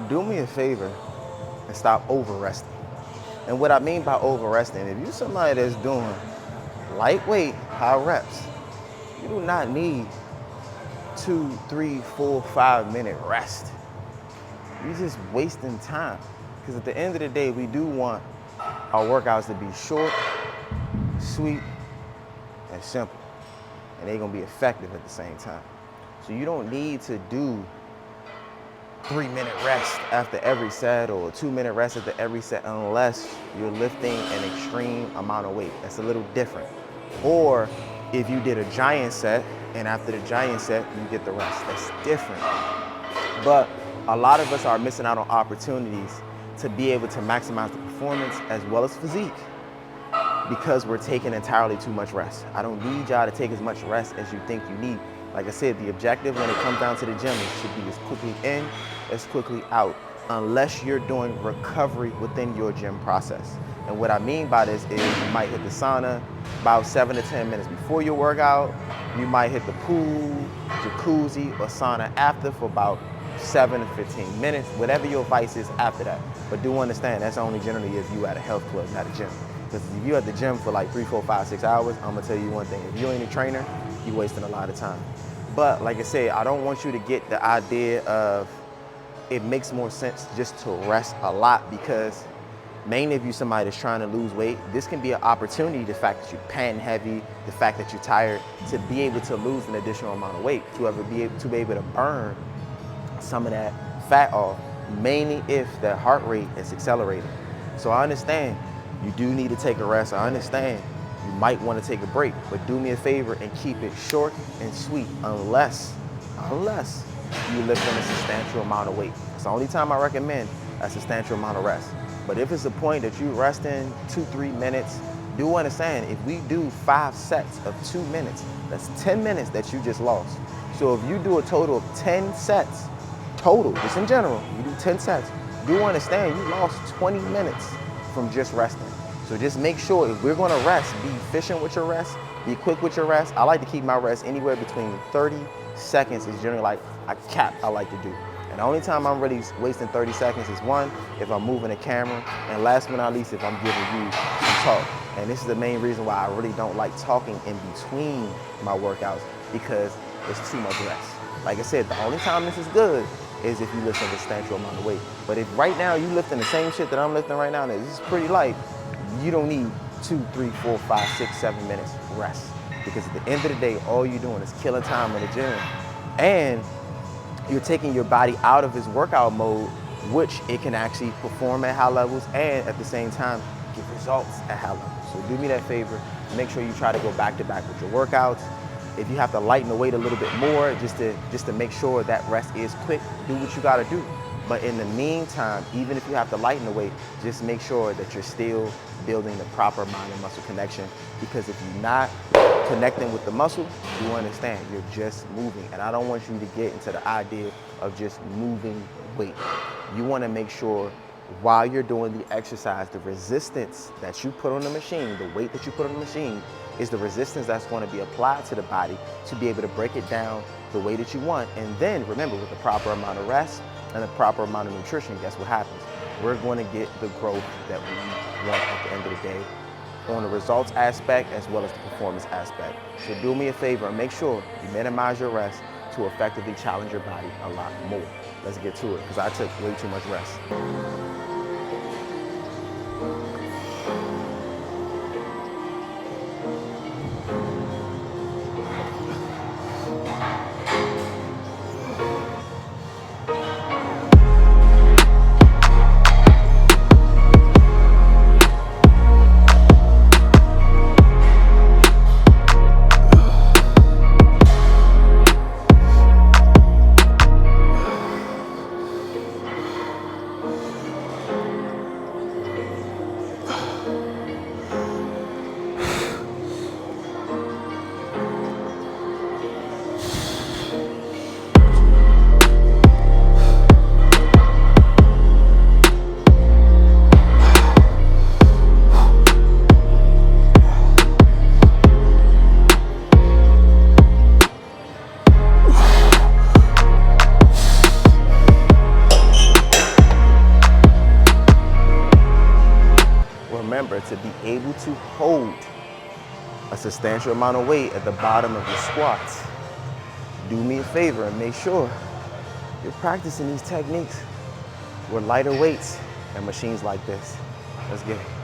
do me a favor and stop over-resting. And what I mean by over-resting, if you're somebody that's doing lightweight, high reps, you do not need 2, 3, 4, 5 minute rest. You're just wasting time. Because at the end of the day, we do want our workouts to be short, sweet, and simple. And they're gonna be effective at the same time. So you don't need to do 3-minute rest after every set or a 2-minute rest after every set unless you're lifting an extreme amount of weight. That's a little different. Or if you did a giant set and after the giant set, you get the rest. That's different. But a lot of us are missing out on opportunities to be able to maximize the performance as well as physique because we're taking entirely too much rest. I don't need y'all to take as much rest as you think you need. Like I said, the objective when it comes down to the gym, it should be as quickly in, as quickly out, unless you're doing recovery within your gym process. And what I mean by this is you might hit the sauna about 7 to 10 minutes before your workout. You might hit the pool, jacuzzi, or sauna after for about 7 to 15 minutes, whatever your vice is after that. But do understand, that's only generally if you at a health club, not a gym. Because if you at the gym for like 3, 4, 5, 6 hours, I'm gonna tell you one thing, if you ain't a trainer, you're wasting a lot of time. But like I said, I don't want you to get the idea of it makes more sense just to rest a lot because mainly if you're somebody that's trying to lose weight, this can be an opportunity, the fact that you're panting heavy, the fact that you're tired, to be able to lose an additional amount of weight, to be able to burn some of that fat off, mainly if the heart rate is accelerating. So I understand you do need to take a rest. I understand you might want to take a break, but do me a favor and keep it short and sweet unless you lift in a substantial amount of weight. It's the only time I recommend a substantial amount of rest. But if it's a point that you rest in 2, 3 minutes, do understand if we do 5 sets of 2 minutes, that's 10 minutes that you just lost. So if you do a total of 10 sets, total, just in general, you do 10 sets, do understand you lost 20 minutes from just resting. So just make sure if we're gonna rest, be efficient with your rest, be quick with your rest. I like to keep my rest anywhere between 30 seconds is generally like a cap I like to do. And the only time I'm really wasting 30 seconds is one, if I'm moving a camera, and last but not least, if I'm giving you some talk. And this is the main reason why I really don't like talking in between my workouts because it's too much rest. Like I said, the only time this is good is if you lift a substantial amount of weight. But if right now you lifting the same shit that I'm lifting right now, this is pretty light, you don't need 2, 3, 4, 5, 6, 7 minutes rest. Because at the end of the day, all you're doing is killing time in the gym. And you're taking your body out of its workout mode, which it can actually perform at high levels and at the same time get results at high levels. So do me that favor, make sure you try to go back to back with your workouts. If you have to lighten the weight a little bit more, just to make sure that rest is quick, do what you gotta do. But in the meantime, even if you have to lighten the weight, just make sure that you're still building the proper mind and muscle connection. Because if you're not connecting with the muscle, you understand, you're just moving. And I don't want you to get into the idea of just moving weight. You wanna make sure while you're doing the exercise, the resistance that you put on the machine, the weight that you put on the machine, is the resistance that's going to be applied to the body to be able to break it down the way that you want. And then remember, with the proper amount of rest and the proper amount of nutrition, guess what happens? We're going to get the growth that we want at the end of the day on the results aspect as well as the performance aspect. So do me a favor and make sure you minimize your rest to effectively challenge your body a lot more. Let's get to it, because I took way too much rest. remember, to be able to hold a substantial amount of weight at the bottom of your squats, do me a favor and make sure you're practicing these techniques with lighter weights and machines like this. Let's get it.